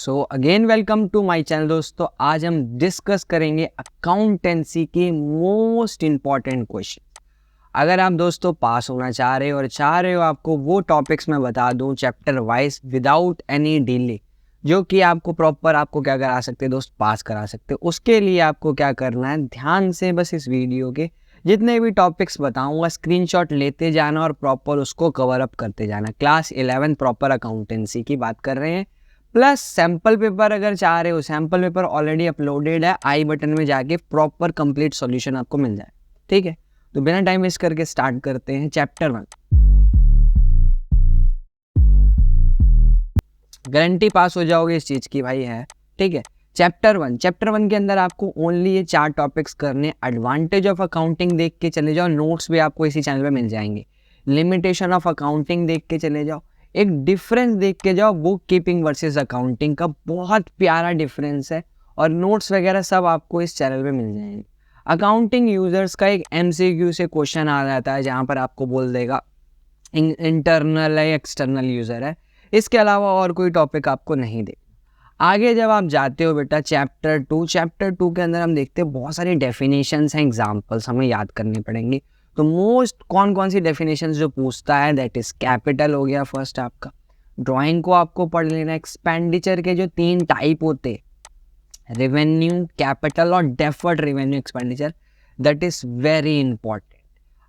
So again welcome to my channel दोस्तों। आज हम डिस्कस करेंगे अकाउंटेंसी के मोस्ट इम्पॉर्टेंट क्वेश्चन। अगर आप दोस्तों पास होना चाह रहे हो और चाह रहे हो आपको वो टॉपिक्स मैं बता दूं chapter wise without any delay, जो कि आपको प्रॉपर आपको क्या करा सकते हैं दोस्त, पास करा सकते हो। उसके लिए आपको क्या करना है, ध्यान से बस इस वीडियो के जितने भी टॉपिक्स बताऊंगा स्क्रीनशॉट लेते जाना और प्रॉपर उसको कवर अप करते जाना। क्लास 11 प्रॉपर अकाउंटेंसी की बात कर रहे हैं। प्लस सैम्पल पेपर अगर चाह रहे हो, सैम्पल पेपर ऑलरेडी अपलोडेड है, आई बटन में जाके प्रॉपर कंप्लीट सॉल्यूशन आपको मिल जाए। ठीक है, तो बिना टाइम वेस्ट करके स्टार्ट करते हैं चैप्टर 1। गारंटी पास हो जाओगे इस चीज की भाई है। ठीक है, चैप्टर 1 के अंदर आपको ओनली ये 4 टॉपिक्स करने। एडवांटेज ऑफ अकाउंटिंग देख के चले जाओ, नोट्स भी आपको इसी चैनल पे मिल जाएंगे। लिमिटेशन ऑफ अकाउंटिंग देख के चले जाओ, एक डिफरेंस देख के जाओ, बुक कीपिंग वर्सेस अकाउंटिंग का बहुत प्यारा डिफरेंस है, और नोट्स वगैरह सब आपको इस चैनल पे मिल जाएंगे। अकाउंटिंग यूजर्स का एक एमसीक्यू से क्वेश्चन आ जाता है जहाँ पर आपको बोल देगा इंटरनल है एक्सटर्नल यूजर है, इसके अलावा और कोई टॉपिक आपको नहीं दे। आगे जब आप जाते हो बेटा चैप्टर 2 के अंदर हम देखते हैं बहुत सारी डेफिनेशंस हैं, एग्जांपल्स हमें याद करने पड़ेंगे। तो मोस्ट कौन कौन सी डेफिनेशंस जो पूछता है, दैट इज कैपिटल हो गया फर्स्ट आपका। ड्राइंग को आपको पढ़ लेना। एक्सपेंडिचर के जो 3 टाइप होते, रेवेन्यू, कैपिटल और deferred revenue expenditure, that is very important.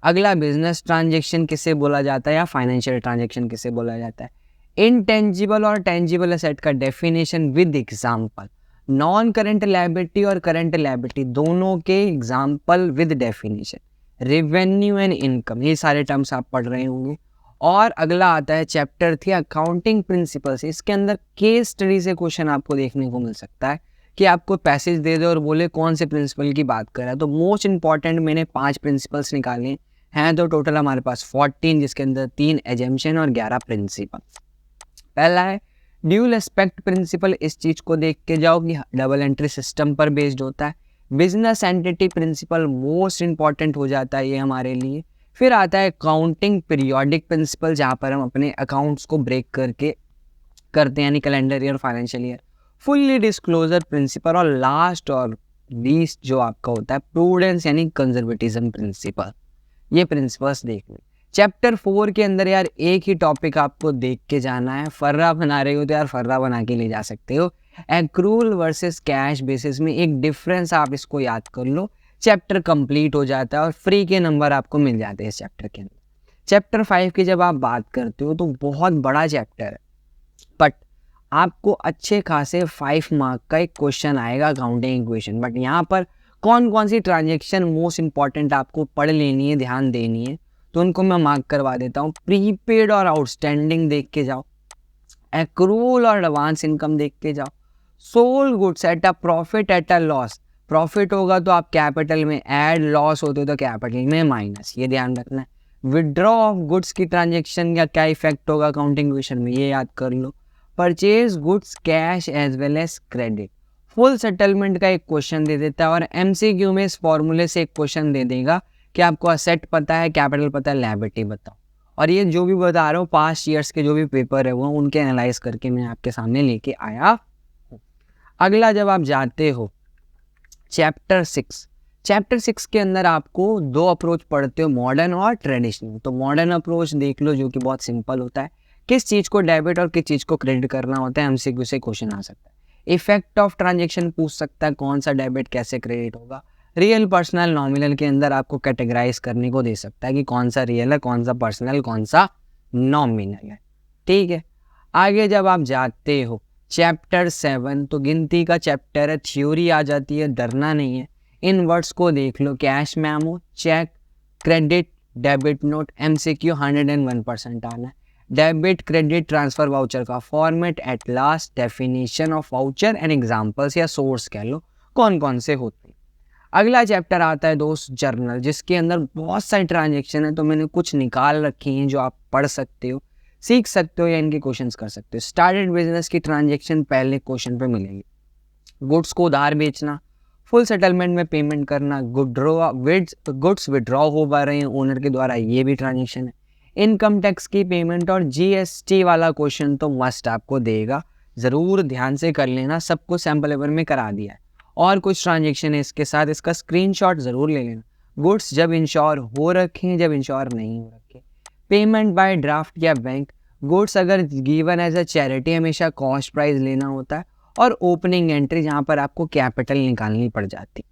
अगला बिजनेस ट्रांजेक्शन किसे बोला जाता है या फाइनेंशियल ट्रांजेक्शन किसे बोला जाता है। इनटेंजिबल और टेंजिबल एसेट का definition with example. Non current liability और करंट लायबिलिटी दोनों के example with definition. Revenue and income, ये सारे टर्म्स आप पढ़ रहे होंगे। और अगला आता है चैप्टर 3 अकाउंटिंग प्रिंसिपल्स। इसके अंदर केस स्टडी से क्वेश्चन आपको देखने को मिल सकता है कि आपको पैसेज दे दे और बोले कौन से प्रिंसिपल की बात कर रहा है। तो मोस्ट इंपॉर्टेंट मैंने 5 प्रिंसिपल्स निकाले हैं, तो टोटल हमारे पास 14, जिसके अंदर 3 एजम्पशन और 11 प्रिंसिपल। पहला है ड्यूल एस्पेक्ट प्रिंसिपल। इस चीज को देख के जाओ कि डबल एंट्री सिस्टम पर बेस्ड होता है। Business entity principle most important हो जाता है ये हमारे लिए। फिर आता है अकाउंटिंग पीरियोडिक प्रिंसिपल, जहाँ पर हम अपने अकाउंट्स को ब्रेक करके करते हैं, यानी calendar year, financial year. Fully disclosure principle, और लास्ट और लीस्ट जो आपका होता है प्रूडेंस यानी कंजर्वेटिज्म प्रिंसिपल। ये प्रिंसिपल्स देख लें। चैप्टर 4 के अंदर यार एक ही टॉपिक आपको देख के जाना है। फर्रा बना रहे हो तो यार फर्रा बना के ले जा सकते हो। एक्रूल वर्सेस कैश बेसिस में एक डिफरेंस, आप इसको याद कर लो, चैप्टर कंप्लीट हो जाता है और फ्री के नंबर आपको मिल जाते हैं इस चैप्टर के अंदर। चैप्टर 5 की जब आप बात करते हो तो बहुत बड़ा चैप्टर है, बट आपको अच्छे खासे 5 मार्क का एक क्वेश्चन आएगा अकाउंटिंग इक्वेशन। बट यहाँ पर कौन कौन सी ट्रांजेक्शन मोस्ट इंपॉर्टेंट आपको पढ़ लेनी है, ध्यान देनी है, तो उनको मैं मार्क करवा देता हूँ। प्रीपेड और आउटस्टैंडिंग देख के जाओ, एक्रूल और एडवांस इनकम देख के जाओ, sold goods at a profit at a loss. Profit होगा तो आप कैपिटल में ऐड, लॉस होते तो कैपिटल में माइनस, ये ध्यान रखना है। विड्रॉ ऑफ गुड्स की ट्रांजेक्शन का क्या इफेक्ट होगा अकाउंटिंग इक्वेशन में, ये याद कर लो। Purchase goods cash as well as credit. Full settlement का एक क्वेश्चन दे देता है, और एमसीक्यू में इस फॉर्मूले से एक क्वेश्चन दे देगा कि आपको असेट पता है, कैपिटल पता है, लायबिलिटी बताओ। और ये जो भी बता रहा हूँ पास्ट ईयर्स के जो भी पेपर है वो उनके एनालाइज करके मैं आपके सामने लेके आया हूँ। अगला जब आप जाते हो चैप्टर 6 के अंदर आपको 2 अप्रोच पढ़ते हो, मॉडर्न और ट्रेडिशनल। तो मॉडर्न अप्रोच देख लो जो कि बहुत सिंपल होता है, किस चीज़ को डेबिट और किस चीज़ को क्रेडिट करना होता है, एमसीक्यू से क्वेश्चन आ सकता है। इफेक्ट ऑफ ट्रांजेक्शन पूछ सकता है, कौन सा डेबिट कैसे क्रेडिट होगा। रियल पर्सनल नॉमिनल के अंदर आपको कैटेगराइज करने को दे सकता है कि कौन सा रियल है, कौन सा पर्सनल, कौन सा नॉमिनल है। ठीक है, आगे जब आप जाते हो चैप्टर 7, तो गिनती का चैप्टर है, थ्योरी आ जाती है, डरना नहीं है। इन वर्ड्स को देख लो, cash memo, cheque, credit, debit note. MCQ 101% आना है। डेबिट क्रेडिट ट्रांसफर वाउचर का format, at last definition of voucher and examples या सोर्स कह लो कौन कौन से होते हैं। अगला चैप्टर आता है दोस्त जर्नल, जिसके अंदर बहुत सारी ट्रांजेक्शन है, तो मैंने कुछ निकाल रखी हैं जो आप पढ़ सकते हो, सीख सकते हो या इनके क्वेश्चंस कर सकते हो। स्टार्टेड बिजनेस की ट्रांजेक्शन पहले क्वेश्चन पे मिलेंगे। गुड्स को उधार बेचना, फुल सेटलमेंट में पेमेंट करना, गुड्स विड्रॉ हो पा रहे हैं ओनर के द्वारा, ये भी ट्रांजेक्शन है। इनकम टैक्स की पेमेंट और जीएसटी वाला क्वेश्चन तो मस्ट आपको देगा, ज़रूर ध्यान से कर लेना, सब कुछ सैम्पल पेपर में करा दिया है। और कुछ ट्रांजेक्शन है इसके साथ, इसका स्क्रीनशॉट ज़रूर ले लेना। गुड्स जब इंश्योर हो रखे हैं, जब इंश्योर नहीं हो रखे। पेमेंट बाय ड्राफ्ट या बैंक, गुड्स अगर गिवन एज अ चैरिटी हमेशा कॉस्ट प्राइस लेना होता है, और ओपनिंग एंट्री जहाँ पर आपको कैपिटल निकालनी पड़ जाती।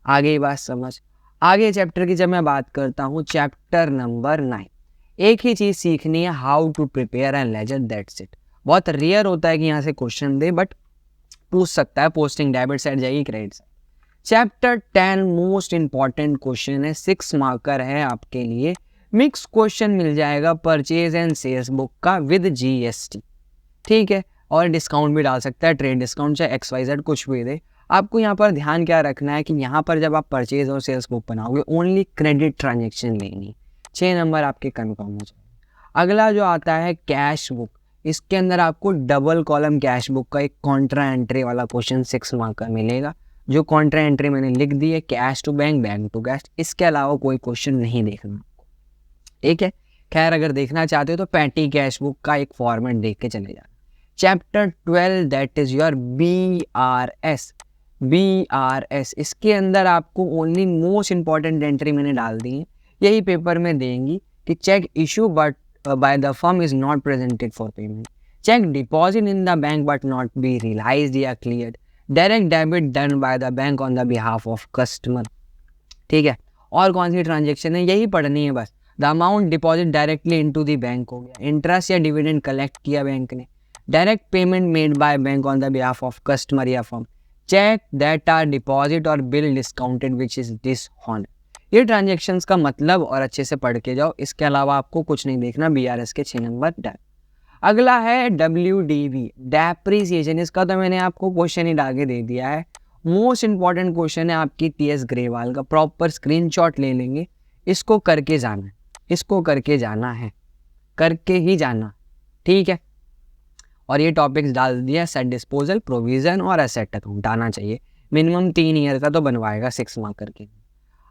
आगे ये बात समझ। आगे चैप्टर की जब मैं बात करता हूँ, चैप्टर नंबर 9, एक ही चीज़ सीखनी है, how to prepare an ledger, that's it. बहुत रेयर होता है कि यहाँ से क्वेश्चन दे, बट पूछ सकता है। पोस्टिंग डेबिट साइड जाएगी, credit side. Chapter 10 most important question है, 6 मार्कर है आपके लिए। मिक्स क्वेश्चन मिल जाएगा परचेज एंड सेल्स बुक का विद जीएसटी, ठीक है, और डिस्काउंट भी डाल सकता है, ट्रेड डिस्काउंट चाहे XYZ कुछ भी दे। आपको यहाँ पर ध्यान क्या रखना है कि यहाँ पर जब आप परचेज और सेल्स बुक बनाओगे, ओनली क्रेडिट ट्रांजेक्शन लेनी, 6 नंबर आपके कन्फर्म हो जाएंगे। अगला जो आता है कैश बुक, इसके अंदर आपको डबल कॉलम कैश बुक का एक कॉन्ट्रा एंट्री वाला क्वेश्चन 6 मार्क का मिलेगा। जो कॉन्ट्रा एंट्री मैंने लिख दी है, cash to bank, bank to cash, इसके अलावा कोई क्वेश्चन नहीं देखना आपको, ठीक है। खैर अगर देखना चाहते हो तो पैटी कैश बुक का एक फॉर्मेट देख के चले जाना। Chapter 12 that is your BRS, इसके अंदर आपको ओनली मोस्ट इंपॉर्टेंट एंट्री मैंने डाल दी है, यही पेपर में देंगी कि cheque issue but by the firm is not presented for payment, check deposit in the bank but not be realized या cleared, direct debit done by the bank on the behalf of customer, ठीक है। और कौन सी transaction है, यही पढ़नी है बस। The amount deposit directly into the bank हो गया, इंटरेस्ट या डिविडेंड कलेक्ट किया बैंक ने, direct payment made by bank on the behalf of customer या firm, cheque that are deposit और bill discounted which is dishonour. ये transactions का मतलब और अच्छे से पढ़ के जाओ, इसके अलावा आपको कुछ नहीं देखना। BRS के 6 नंबर डन। अगला है WDV, डेप्रीसिएशन, इसका तो मैंने आपको क्वेश्चन ही डाल दे दिया है। मोस्ट इंपॉर्टेंट क्वेश्चन है आपकी TS ग्रेवाल का, प्रॉपर स्क्रीनशॉट ले लेंगे, इसको करके जाना है, इसको करके जाना है, करके ही जाना, ठीक है। और ये टॉपिक्स डाल दिया, सेट डिस्पोजल, प्रोविजन और एसेट अकाउंट आना चाहिए। मिनिमम 3 ईयर का तो बनवाएगा 6 मार्क करके।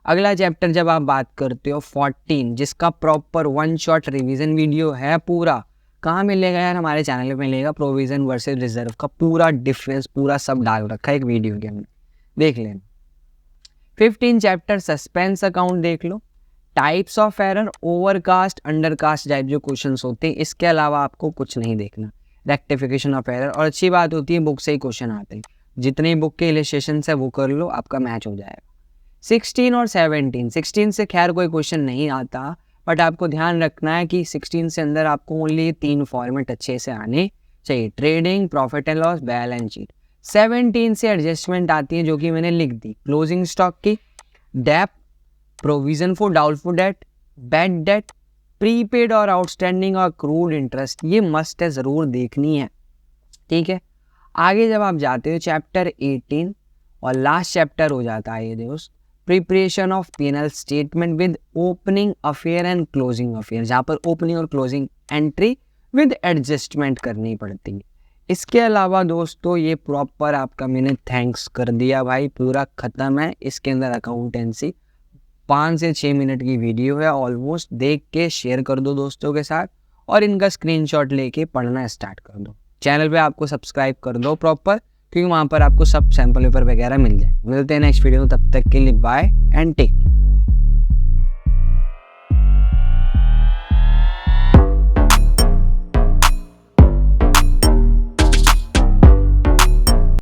अगला चैप्टर जब आप बात करते हो 14, जिसका प्रॉपर 1 शॉट रिवीजन वीडियो है पूरा, कहाँ मिलेगा यार, हमारे चैनल पे मिलेगा। प्रोविजन वर्सेस रिजर्व का पूरा डिफरेंस पूरा सब डाल रखा है एक वीडियो के अंदर, देख लेना। 15 चैप्टर सस्पेंस अकाउंट देख लो। Types of error, overcast, undercast type जो क्वेश्चंस होते हैं, इसके अलावा आपको कुछ नहीं देखना। रेक्टिफिकेशन ऑफ एरर, और अच्छी बात होती है बुक से ही क्वेश्चन आते हैं, जितने बुक के इलस्ट्रेशन है वो कर लो, आपका मैच हो जाएगा। 16 और 17, 16 से खैर कोई क्वेश्चन नहीं आता, बट आपको ध्यान रखना है कि 16 से अंदर आपको ओनली 3 फॉर्मेट अच्छे से आने चाहिए, trading, profit and loss, balance sheet. 17 से एडजस्टमेंट आती है जो कि मैंने लिख दी, क्लोजिंग स्टॉक की, dep, provision for doubtful debt, bad debt, prepaid और आउटस्टैंडिंग और क्रूड इंटरेस्ट, ये मस्ट है, ज़रूर देखनी है, ठीक है। आगे जब आप जाते हो चैप्टर 18 और लास्ट चैप्टर हो जाता है ये दोस्त, preparation of P&L statement with opening affair and closing affair, जहाँ पर ओपनिंग और क्लोजिंग एंट्री विद एडजस्टमेंट करनी पड़ती है। इसके अलावा दोस्तों ये प्रॉपर आपका मैंने थैंक्स कर दिया भाई, पूरा ख़त्म है। इसके अंदर अकाउंटेंसी 5 से 6 मिनट की वीडियो है ऑलमोस्ट, देख के शेयर कर दो दोस्तों के साथ और इनका स्क्रीनशॉट लेके पढ़ना स्टार्ट कर दो। चैनल पे आपको सब्सक्राइब कर दो प्रॉपर, क्योंकि वहाँ पर आपको सब सैम्पल पेपर वगैरह मिल जाए। मिलते हैं नेक्स्ट वीडियो में, तब तक के लिए बाय एंड टेक।